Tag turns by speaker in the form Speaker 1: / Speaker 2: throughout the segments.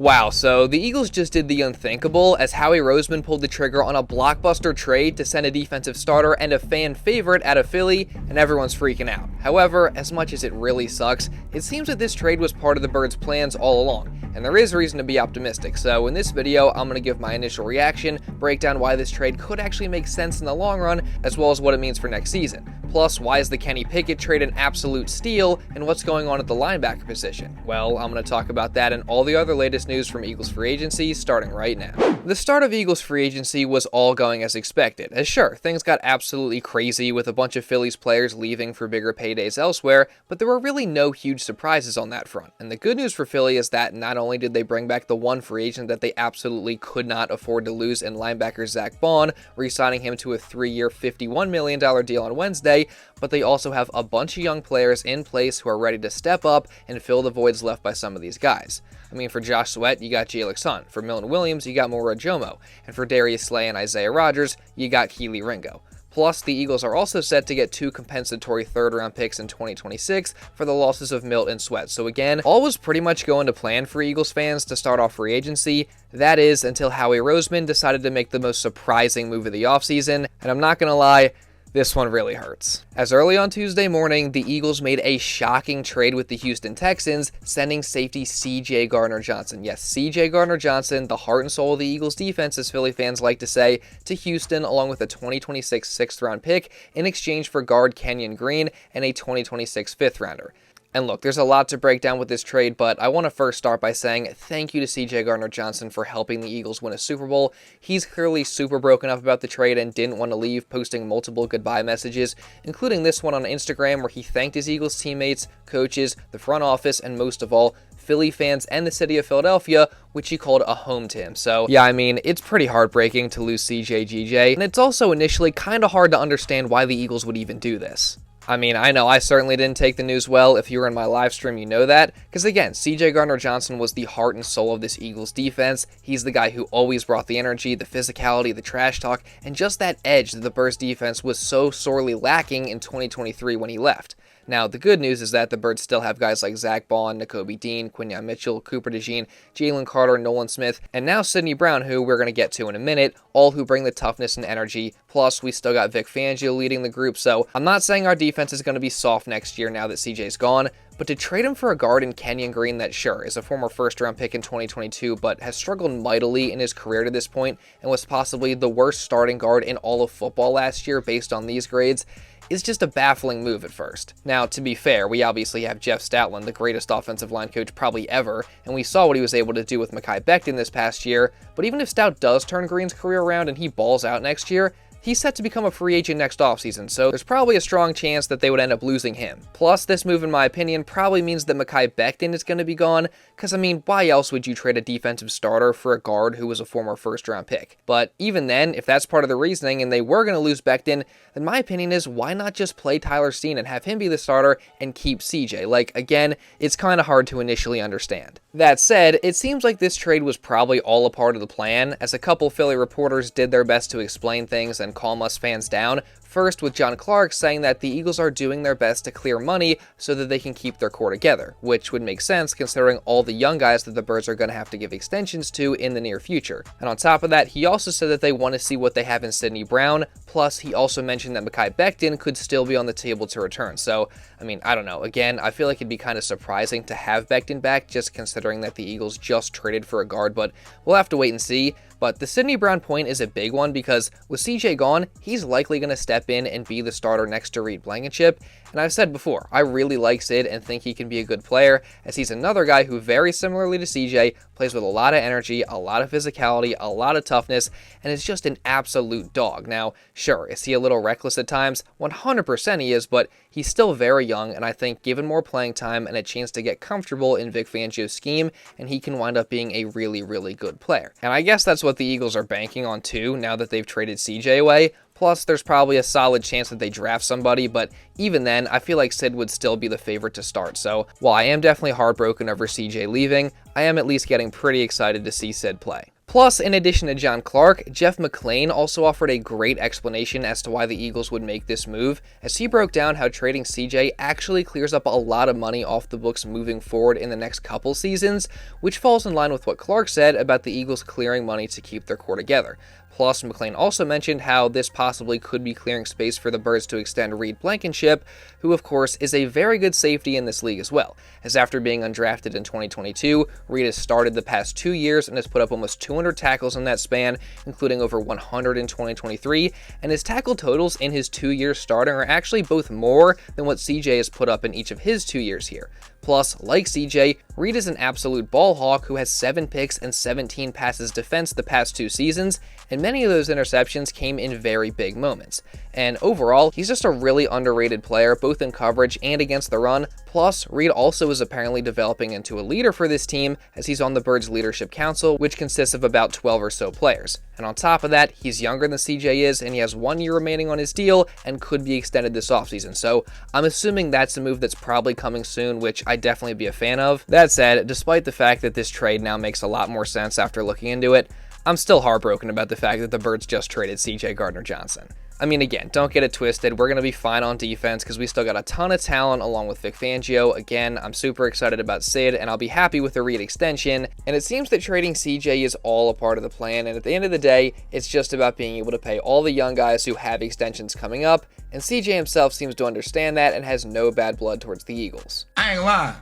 Speaker 1: Wow, so the Eagles just did the unthinkable as Howie Roseman pulled the trigger on a blockbuster trade to send a defensive starter and a fan favorite out of Philly, and everyone's freaking out. However, as much as it really sucks, it seems that this trade was part of the Birds' plans all along, and there is reason to be optimistic. So in this video, I'm going to give my initial reaction, break down why this trade could actually make sense in the long run, as well as what it means for next season. Plus, why is the Kenny Pickett trade an absolute steal, and what's going on at the linebacker position? Well, I'm going to talk about that and all the other latest news from Eagles free agency starting right now. The start of Eagles free agency was all going as expected, as sure, things got absolutely crazy with a bunch of Phillies players leaving for bigger paydays elsewhere, but there were really no huge surprises on that front. And the good news for Philly is that not only did they bring back the one free agent that they absolutely could not afford to lose in linebacker Zach Bond, re-signing him to a 3-year, $51 million deal on Wednesday, but they also have a bunch of young players in place who are ready to step up and fill the voids left by some of these guys. I mean, for Josh Sweat, you got Jalen Carter. For Milton Williams, you got Mora Jomo. And for Darius Slay and Isaiah Rodgers, you got Keely Ringo. Plus, the Eagles are also set to get 2 compensatory third-round picks in 2026 for the losses of Milt and Sweat. So again, all was pretty much going to plan for Eagles fans to start off free agency. That is, until Howie Roseman decided to make the most surprising move of the offseason. And I'm not going to lie, this one really hurts. As early on Tuesday morning, the Eagles made a shocking trade with the Houston Texans, sending safety CJ Gardner-Johnson. Yes, CJ Gardner-Johnson, the heart and soul of the Eagles defense, as Philly fans like to say, to Houston, along with a 2026 6th-round pick in exchange for guard Kenyon Green and a 2026 5th-rounder. And look, there's a lot to break down with this trade, but I want to first start by saying thank you to CJ Gardner-Johnson for helping the Eagles win a Super Bowl. He's clearly super broken up about the trade and didn't want to leave, posting multiple goodbye messages, including this one on Instagram where he thanked his Eagles teammates, coaches, the front office, and most of all, Philly fans and the city of Philadelphia, which he called a home to him. So yeah, I mean, it's pretty heartbreaking to lose CJ, and it's also initially kind of hard to understand why the Eagles would even do this. I mean, I know I certainly didn't take the news well. If you were in my live stream, you know that. Because again, CJ Gardner-Johnson was the heart and soul of this Eagles defense. He's the guy who always brought the energy, the physicality, the trash talk, and just that edge that the Birds defense was so sorely lacking in 2023 when he left. Now, the good news is that the Birds still have guys like Zach Bond, Nakobe Dean, Quinyon Mitchell, Cooper DeJean, Jalen Carter, Nolan Smith, and now Sidney Brown, who we're going to get to in a minute, all who bring the toughness and energy. Plus, we still got Vic Fangio leading the group, so I'm not saying our defense is going to be soft next year now that CJ's gone, but to trade him for a guard in Kenyon Green that sure is a former first-round pick in 2022, but has struggled mightily in his career to this point and was possibly the worst starting guard in all of football last year based on these grades, is just a baffling move at first. Now, to be fair, we obviously have Jeff Stoutland, the greatest offensive line coach probably ever, and we saw what he was able to do with Mekhi Becton this past year, but even if Stout does turn Green's career around and he balls out next year, he's set to become a free agent next offseason, so there's probably a strong chance that they would end up losing him. Plus, this move, in my opinion, probably means that Mekhi Becton is going to be gone, because, I mean, why else would you trade a defensive starter for a guard who was a former first-round pick? But even then, if that's part of the reasoning and they were going to lose Becton, then my opinion is why not just play Tyler Steen and have him be the starter and keep CJ? Like, again, it's kind of hard to initially understand. That said, it seems like this trade was probably all a part of the plan, as a couple Philly reporters did their best to explain things and calm us fans down. First, with John Clark saying that the Eagles are doing their best to clear money so that they can keep their core together, which would make sense considering all the young guys that the Birds are going to have to give extensions to in the near future. And on top of that, he also said that they want to see what they have in Sidney Brown, plus he also mentioned that Mekhi Becton could still be on the table to return. So, I mean, I don't know. Again, I feel like it'd be kind of surprising to have Becton back just considering that the Eagles just traded for a guard, but we'll have to wait and see. But the Sidney Brown point is a big one because with CJ gone, he's likely going to step in and be the starter next to Reed Blankenship. And I've said before, I really like Sid and think he can be a good player, as he's another guy who, very similarly to CJ, plays with a lot of energy, a lot of physicality, a lot of toughness, and is just an absolute dog. Now, sure, is he a little reckless at times? 100% he is, but he's still very young, and I think given more playing time and a chance to get comfortable in Vic Fangio's scheme, and he can wind up being a really, really good player. And I guess that's what the Eagles are banking on too, now that they've traded CJ away. Plus, there's probably a solid chance that they draft somebody, but even then, I feel like Sid would still be the favorite to start. So, while I am definitely heartbroken over CJ leaving, I am at least getting pretty excited to see Sid play. Plus, in addition to John Clark, Jeff McLane also offered a great explanation as to why the Eagles would make this move, as he broke down how trading CJ actually clears up a lot of money off the books moving forward in the next couple seasons, which falls in line with what Clark said about the Eagles clearing money to keep their core together. Plus, McLane also mentioned how this possibly could be clearing space for the Birds to extend Reed Blankenship, who of course is a very good safety in this league as well, as after being undrafted in 2022, Reed has started the past 2 years and has put up almost 200 tackles in that span, including over 100 in 2023, and his tackle totals in his 2 years starting are actually both more than what CJ has put up in each of his 2 years here. Plus, like CJ, Reed is an absolute ball hawk who has 7 picks and 17 passes defense the past 2 seasons, and many of those interceptions came in very big moments. And overall, he's just a really underrated player, both in coverage and against the run. Plus, Reed also is apparently developing into a leader for this team, as he's on the Birds Leadership Council, which consists of about 12 or so players. And on top of that, he's younger than CJ is, and he has 1 year remaining on his deal and could be extended this offseason. So I'm assuming that's a move that's probably coming soon, which I'd definitely be a fan of. That said, despite the fact that this trade now makes a lot more sense after looking into it, I'm still heartbroken about the fact that the Birds just traded CJ Gardner-Johnson. I mean, again, don't get it twisted. We're going to be fine on defense because we still got a ton of talent along with Vic Fangio. Again, I'm super excited about Sid, and I'll be happy with the Reed extension. And it seems that trading CJ is all a part of the plan, and at the end of the day, it's just about being able to pay all the young guys who have extensions coming up, and CJ himself seems to understand that and has no bad blood towards the Eagles.
Speaker 2: I ain't lying.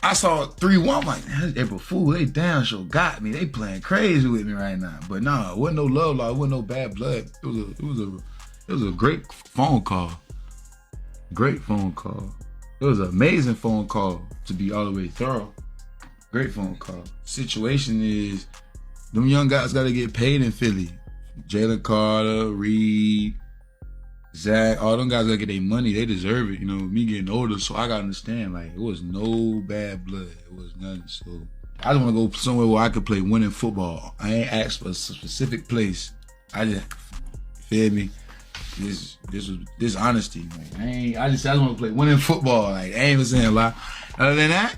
Speaker 2: I saw 3-1, I'm like, man, April Fool, they damn sure got me. They playing crazy with me right now. But nah, it wasn't no love lost, it wasn't no bad blood. It was a great phone call. Great phone call. It was an amazing phone call, to be all the way thorough. Great phone call. Situation is, them young guys got to get paid in Philly. Jalen Carter, Reed, Zach, all them guys got to get their money. They deserve it. You know, me getting older, so I got to understand, like, it was no bad blood. It was nothing. So I just want to go somewhere where I could play winning football. I ain't asked for a specific place. I just, feel me? This honesty, man. I just want to play winning football. Like, I ain't even saying a lot. Other than that,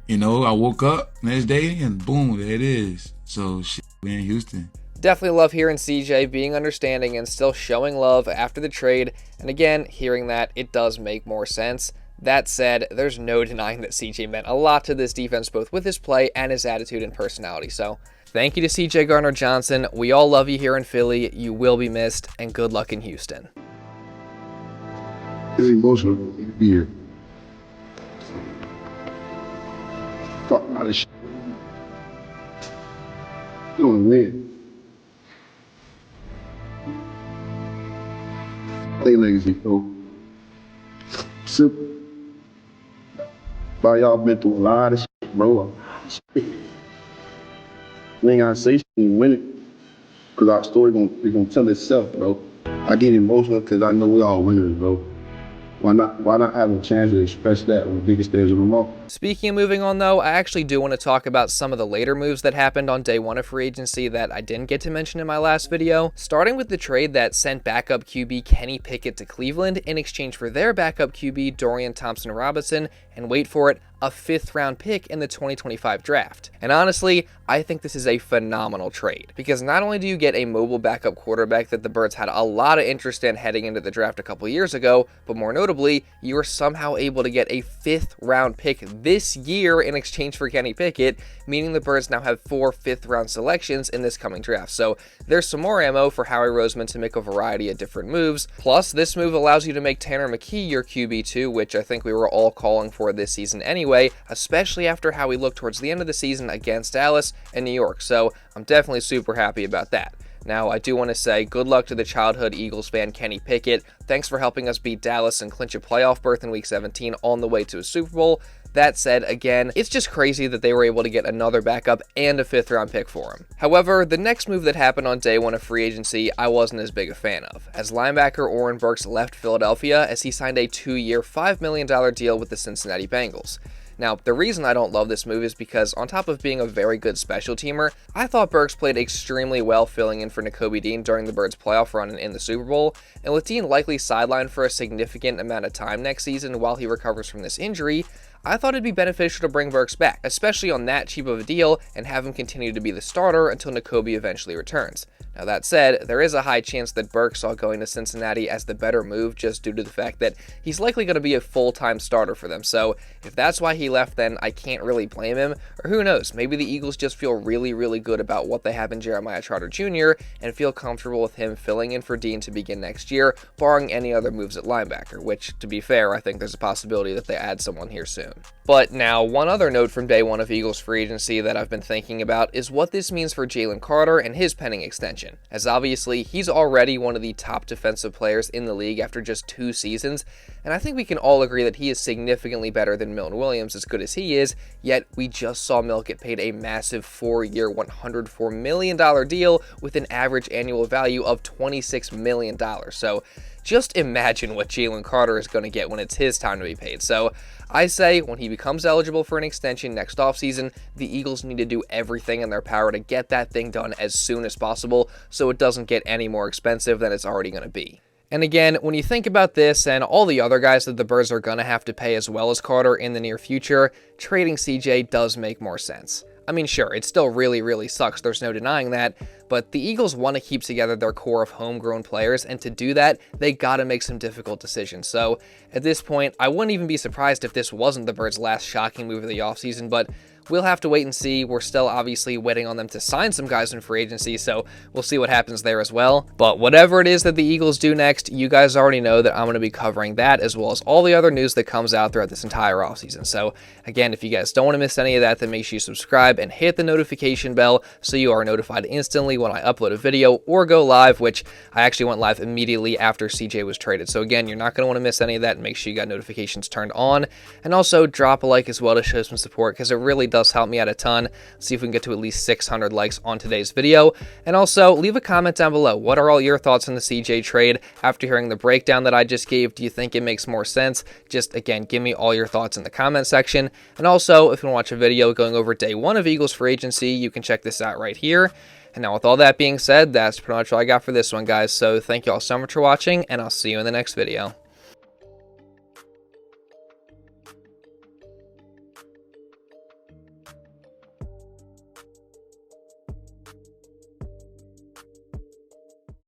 Speaker 2: you know, I woke up next day and boom, there it is. So shit, we in Houston.
Speaker 1: Definitely love hearing CJ being understanding and still showing love after the trade. And again, hearing that, it does make more sense. That said, there's no denying that CJ meant a lot to this defense, both with his play and his attitude and personality. So thank you to CJ Gardner-Johnson. We all love you here in Philly. You will be missed, and good luck in Houston.
Speaker 3: It's emotional to be here. Talk about this shit. You don't win. Play legacy, bro. Simple. But y'all been through a lot of shit, bro. We ain't gotta say shit and win it. Cause our story gonna tell itself, bro. I get emotional cause I know we all winners, bro. Why not have a chance to express that on the biggest stage of them all?
Speaker 1: Speaking of moving on, though, I actually do want to talk about some of the later moves that happened on day 1 of free agency that I didn't get to mention in my last video, starting with the trade that sent backup QB Kenny Pickett to Cleveland in exchange for their backup QB Dorian Thompson-Robinson, and wait for it, a 5th-round pick in the 2025 draft. And honestly, I think this is a phenomenal trade, because not only do you get a mobile backup quarterback that the Birds had a lot of interest in heading into the draft a couple years ago, but more notably, you are somehow able to get a 5th-round pick this year in exchange for Kenny Pickett, meaning the Birds now have 4 5th-round selections in this coming draft. So there's some more ammo for Howie Roseman to make a variety of different moves. Plus, this move allows you to make Tanner McKee your QB2, which I think we were all calling for this season anyway, especially after how we looked towards the end of the season against Dallas and New York. So I'm definitely super happy about that. Now, I do want to say good luck to the childhood Eagles fan Kenny Pickett. Thanks for helping us beat Dallas and clinch a playoff berth in Week 17 on the way to a Super Bowl. That said, again, it's just crazy that they were able to get another backup and a 5th-round pick for him. However, the next move that happened on day 1 of free agency, I wasn't as big a fan of, as linebacker Oren Burks left Philadelphia as he signed a 2-year, $5 million deal with the Cincinnati Bengals. Now, the reason I don't love this move is because, on top of being a very good special teamer, I thought Burks played extremely well filling in for Nakobe Dean during the Birds' playoff run in the Super Bowl, and with Dean likely sidelined for a significant amount of time next season while he recovers from this injury, I thought it'd be beneficial to bring Burks back, especially on that cheap of a deal, and have him continue to be the starter until Nakobe eventually returns. Now that said, there is a high chance that Burks saw going to Cincinnati as the better move just due to the fact that he's likely going to be a full-time starter for them, so if that's why he left, then I can't really blame him, or who knows, maybe the Eagles just feel really, really good about what they have in Jeremiah Trotter Jr. and feel comfortable with him filling in for Dean to begin next year, barring any other moves at linebacker, which, to be fair, I think there's a possibility that they add someone here soon. But now, one other note from day one of Eagles free agency that I've been thinking about is what this means for Jalen Carter and his pending extension, as obviously he's already one of the top defensive players in the league after just 2 seasons, and I think we can all agree that he is significantly better than Milton Williams, as good as he is, yet we just saw Milt get paid a massive 4-year, $104 million deal with an average annual value of $26 million, so just imagine what Jalen Carter is going to get when it's his time to be paid. So I say when he becomes eligible for an extension next offseason, the Eagles need to do everything in their power to get that thing done as soon as possible so it doesn't get any more expensive than it's already going to be. And again, when you think about this and all the other guys that the Birds are going to have to pay as well as Carter in the near future, trading CJ does make more sense. I mean, sure, it still really, really sucks, there's no denying that, but the Eagles want to keep together their core of homegrown players, and to do that, they gotta make some difficult decisions. So, at this point, I wouldn't even be surprised if this wasn't the Birds' last shocking move of the offseason, but we'll have to wait and see. We're still obviously waiting on them to sign some guys in free agency, so we'll see what happens there as well. But whatever it is that the Eagles do next, you guys already know that I'm going to be covering that as well as all the other news that comes out throughout this entire offseason. So again, if you guys don't want to miss any of that, then make sure you subscribe and hit the notification bell so you are notified instantly when I upload a video or go live, which I actually went live immediately after CJ was traded. So again, you're not going to want to miss any of that, and make sure you got notifications turned on. And also drop a like as well to show some support, because it really does help me out a ton. See if we can get to at least 600 likes on today's video. And also leave a comment down below. What are all your thoughts on the CJ trade after hearing the breakdown that I just gave? Do you think it makes more sense? Just again, give me all your thoughts in the comment section. And also, if you want to watch a video going over day 1 of Eagles free agency, you can check this out right here. And now with all that being said, that's pretty much all I got for this one, guys. So thank you all so much for watching, and I'll see you in the next video.